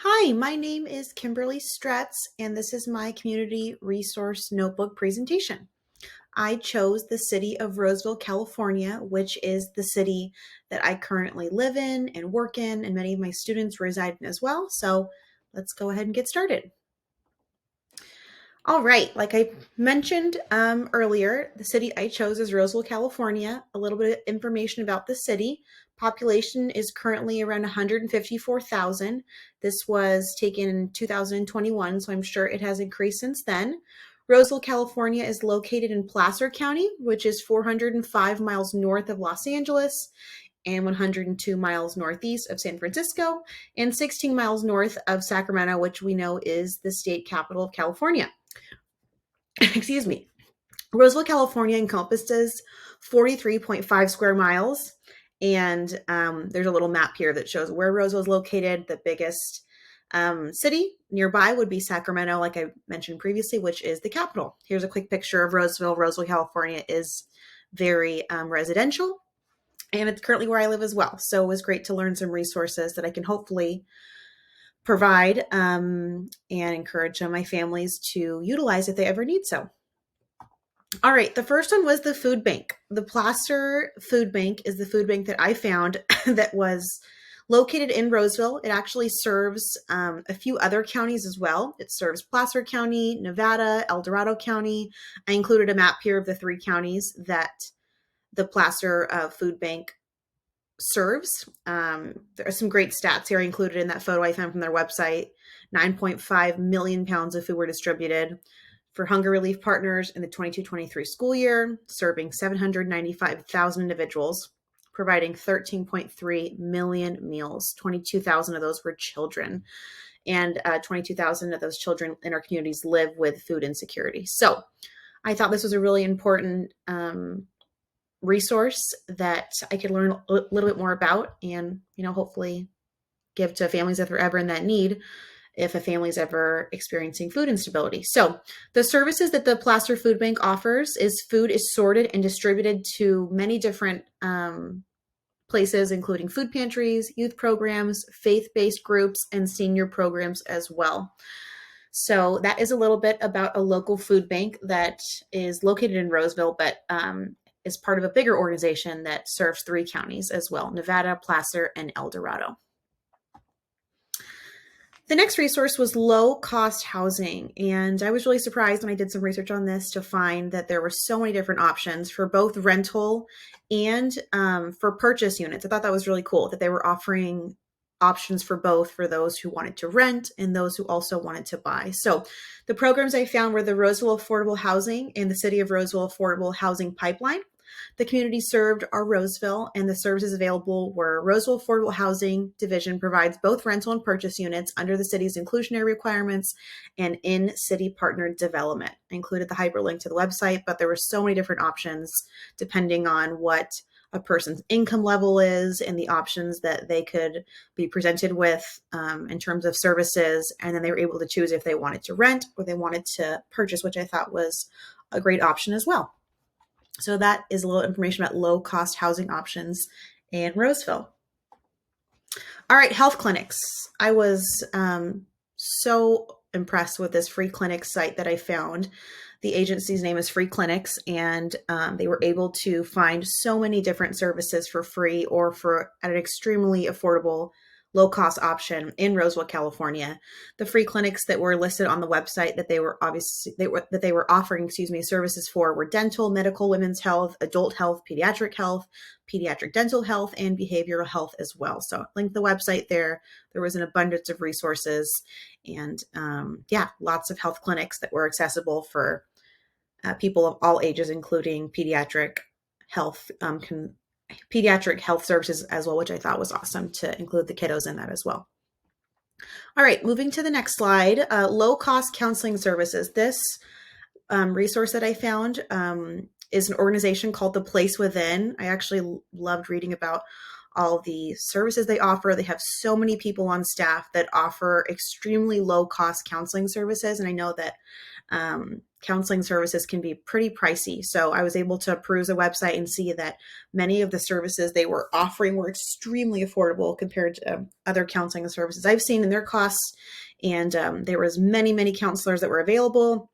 Hi, my name is Kimberly Stretz, and this is my community resource notebook presentation. I chose the city of Roseville, California, which is the city that I currently live in and work in, and many of my students reside in as well. So let's go ahead and get started. All right, like I mentioned earlier, the city I chose is Roseville, California. A little bit of information about the city. Population is currently around 154,000. This was taken in 2021, so I'm sure it has increased since then. Roseville, California is located in Placer County, which is 405 miles north of Los Angeles and 102 miles northeast of San Francisco and 16 miles north of Sacramento, which we know is the state capital of California. Excuse me. Roseville, California encompasses 43.5 square miles. And there's a little map here that shows where Roseville is located. The biggest city nearby would be Sacramento, like I mentioned previously, which is the capital. Here's a quick picture of Roseville. Roseville, California is very residential, and it's currently where I live as well. So it was great to learn some resources that I can hopefully provide and encourage my families to utilize if they ever need so. All right, the first one was the food bank. The Placer Food Bank is the food bank that I found that was located in Roseville. It actually serves a few other counties as well. It serves Placer County, Nevada, El Dorado County. I included a map here of the three counties that the Placer Food Bank serves. There are some great stats here included in that photo I found from their website. 9.5 million pounds of food were distributed for hunger relief partners in the 22-23 school year, serving 795,000 individuals, providing 13.3 million meals. 22,000 of those were children, and 22,000 of those children in our communities live with food insecurity. So I thought this was a really important resource that I could learn a little bit more about and, hopefully give to families if they're ever in that need, if a family is ever experiencing food instability. So the services that the Placer Food Bank offers is food is sorted and distributed to many different places, including food pantries, youth programs, faith-based groups, and senior programs as well. So that is a little bit about a local food bank that is located in Roseville, but is part of a bigger organization that serves three counties as well: Nevada, Placer, and El Dorado. The next resource was low-cost housing, and I was really surprised when I did some research on this to find that there were so many different options for both rental and for purchase units. I thought that was really cool that they were offering options for both, for those who wanted to rent and those who also wanted to buy. So the programs I found were the Roseville Affordable Housing and the City of Roseville Affordable Housing Pipeline. The community served are Roseville, and the services available were Roseville Affordable Housing Division provides both rental and purchase units under the city's inclusionary requirements and in-city partnered development. I included the hyperlink to the website, but there were so many different options depending on what a person's income level is and the options that they could be presented with in terms of services. And then they were able to choose if they wanted to rent or they wanted to purchase, which I thought was a great option as well. So that is a little information about low-cost housing options in Roseville. All right, health clinics. I was so impressed with this free clinic site that I found. The agency's name is Free Clinics, and they were able to find so many different services for free or for at an extremely affordable low-cost option in Roseville, California. The free clinics that were listed on the website that they were offering, services for were dental, medical, women's health, adult health, pediatric dental health, and behavioral health as well. So link the website there. There was an abundance of resources and lots of health clinics that were accessible for people of all ages, including pediatric health services as well, which I thought was awesome to include the kiddos in that as well. All right, moving to the next slide, low-cost counseling services. This resource that I found is an organization called The Place Within. I actually loved reading about all the services they offer. They have so many people on staff that offer extremely low-cost counseling services, and I know that Counseling services can be pretty pricey. So I was able to peruse a website and see that many of the services they were offering were extremely affordable compared to other counseling services I've seen in their costs. And there was many counselors that were available.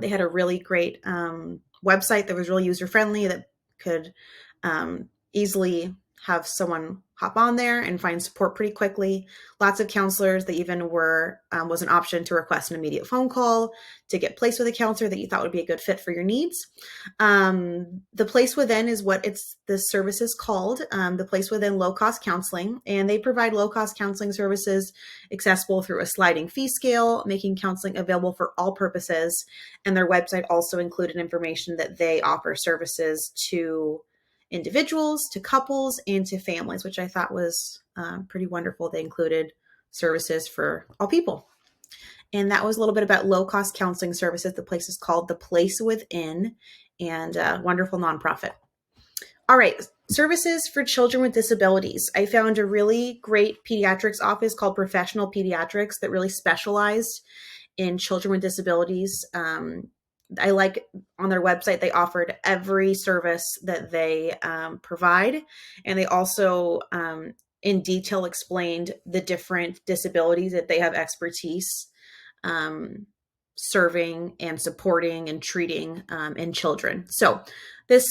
They had a really great website that was really user friendly that could easily have someone hop on there and find support pretty quickly. Lots of counselors. They even was an option to request an immediate phone call to get placed with a counselor that you thought would be a good fit for your needs. The Place Within is what the service is called, the Place Within Low Cost Counseling, and they provide low cost counseling services accessible through a sliding fee scale, making counseling available for all purposes. And their website also included information that they offer services to individuals, to couples, and to families, which I thought was pretty wonderful. They included services for all people. And that was a little bit about low-cost counseling services. The place is called The Place Within, and wonderful nonprofit. All right, services for children with disabilities. I found a really great pediatrics office called Professional Pediatrics that really specialized in children with disabilities. I like on their website, they offered every service that they provide. And they also in detail explained the different disabilities that they have expertise serving and supporting and treating in children. So this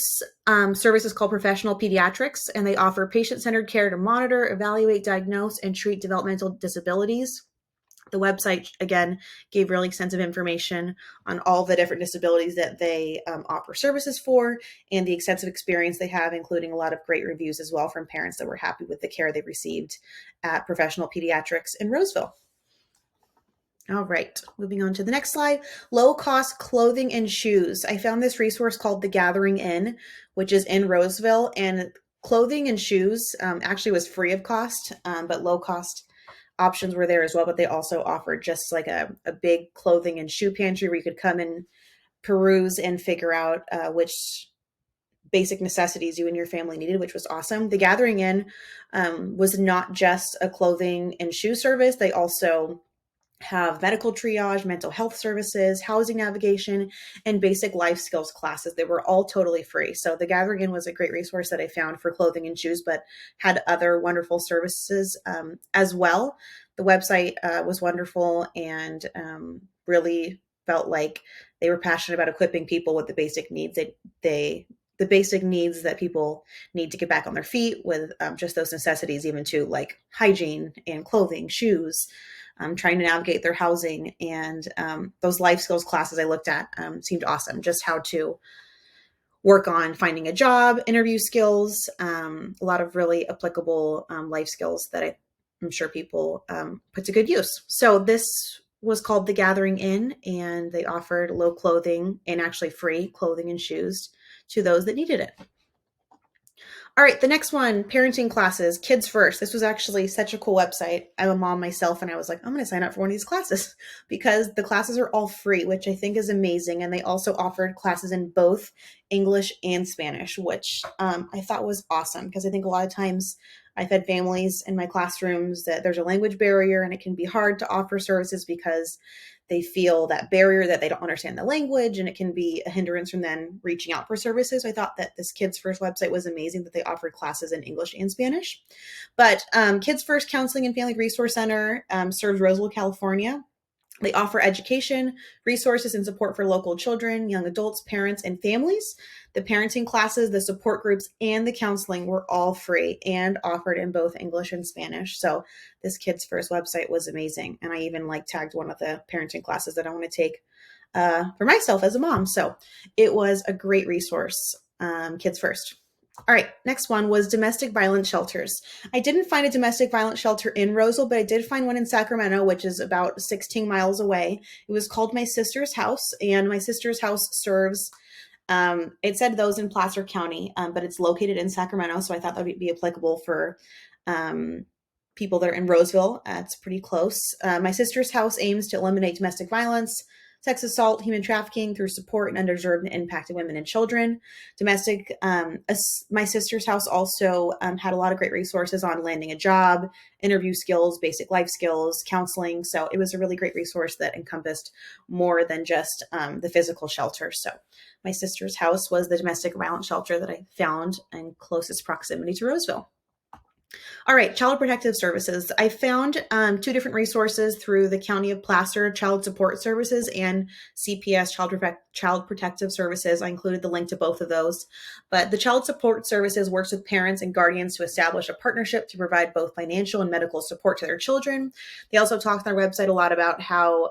service is called Professional Pediatrics, and they offer patient-centered care to monitor, evaluate, diagnose, and treat developmental disabilities. The website, again, gave really extensive information on all the different disabilities that they offer services for and the extensive experience they have, including a lot of great reviews as well from parents that were happy with the care they received at Professional Pediatrics in Roseville. All right, moving on to the next slide. Low-cost clothing and shoes. I found this resource called The Gathering Inn, which is in Roseville, and clothing and shoes actually was free of cost, but low-cost options were there as well. But they also offered just like a big clothing and shoe pantry where you could come and peruse and figure out which basic necessities you and your family needed, which was awesome. The Gathering Inn was not just a clothing and shoe service. They also have medical triage, mental health services, housing navigation, and basic life skills classes. They were all totally free. So the Gathering Inn was a great resource that I found for clothing and shoes, but had other wonderful services as well. The website was wonderful and really felt like they were passionate about equipping people with the basic needs the basic needs that people need to get back on their feet with just those necessities, even to like hygiene and clothing, shoes, trying to navigate their housing. And those life skills classes I looked at seemed awesome. Just how to work on finding a job, interview skills, a lot of really applicable life skills that I'm sure people put to good use. So this was called The Gathering Inn, and they offered low clothing and actually free clothing and shoes to those that needed it. All right, the next one, parenting classes, Kids First. This was actually such a cool website. I'm a mom myself, and I was like, I'm going to sign up for one of these classes because the classes are all free, which I think is amazing. And they also offered classes in both English and Spanish, which I thought was awesome because I think a lot of times I've had families in my classrooms that there's a language barrier and it can be hard to offer services because they feel that barrier that they don't understand the language, and it can be a hindrance from them reaching out for services. So I thought that this Kids First website was amazing that they offered classes in English and Spanish. But Kids First Counseling and Family Resource Center serves Roseville, California. They offer education, resources, and support for local children, young adults, parents, and families. The parenting classes, the support groups, and the counseling were all free and offered in both English and Spanish. So this Kids First website was amazing. And I even tagged one of the parenting classes that I want to take for myself as a mom. So it was a great resource, Kids First. All right, next one was domestic violence shelters. I didn't find a domestic violence shelter in Roseville, but I did find one in Sacramento, which is about 16 miles away. It was called My Sister's House, and My Sister's House serves, it said those in Placer County, but it's located in Sacramento, so I thought that would be applicable for people that are in Roseville. It's pretty close. My Sister's House aims to eliminate domestic violence, sex assault, human trafficking through support and underserved and impacted women and children. Domestic, my sister's house also had a lot of great resources on landing a job, interview skills, basic life skills, counseling. So it was a really great resource that encompassed more than just the physical shelter. So my sister's house was the domestic violence shelter that I found in closest proximity to Roseville. All right, Child Protective Services. I found two different resources through the County of Placer Child Support Services and CPS Child Protective Services. I included the link to both of those. But the Child Support Services works with parents and guardians to establish a partnership to provide both financial and medical support to their children. They also talk on their website a lot about how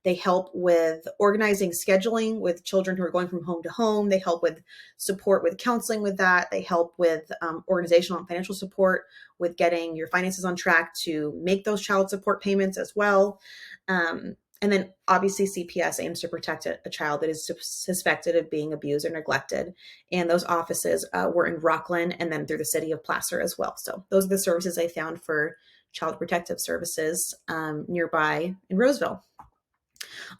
they help with organizing scheduling with children who are going from home to home. They help with support with counseling with that. They help with organizational and financial support with getting your finances on track to make those child support payments as well. And then obviously CPS aims to protect a child that is suspected of being abused or neglected. And those offices were in Rockland and then through the city of Placer as well. So those are the services I found for Child Protective Services nearby in Roseville.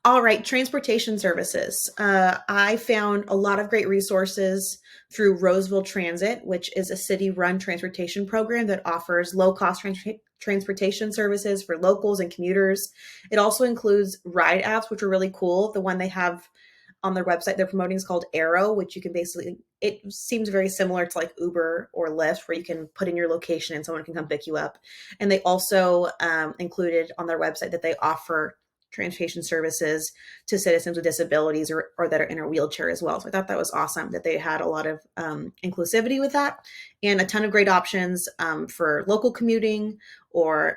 All right, transportation services. I found a lot of great resources through Roseville Transit, which is a city-run transportation program that offers low-cost transportation services for locals and commuters. It also includes ride apps, which are really cool. The one they have on their website they're promoting is called Arrow, which you can basically, it seems very similar to like Uber or Lyft, where you can put in your location and someone can come pick you up. And they also included on their website that they offer transportation services to citizens with disabilities or that are in a wheelchair as well. So I thought that was awesome that they had a lot of inclusivity with that and a ton of great options for local commuting or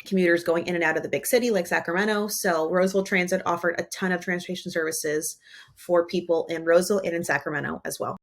commuters going in and out of the big city like Sacramento. So Roseville Transit offered a ton of transportation services for people in Roseville and in Sacramento as well.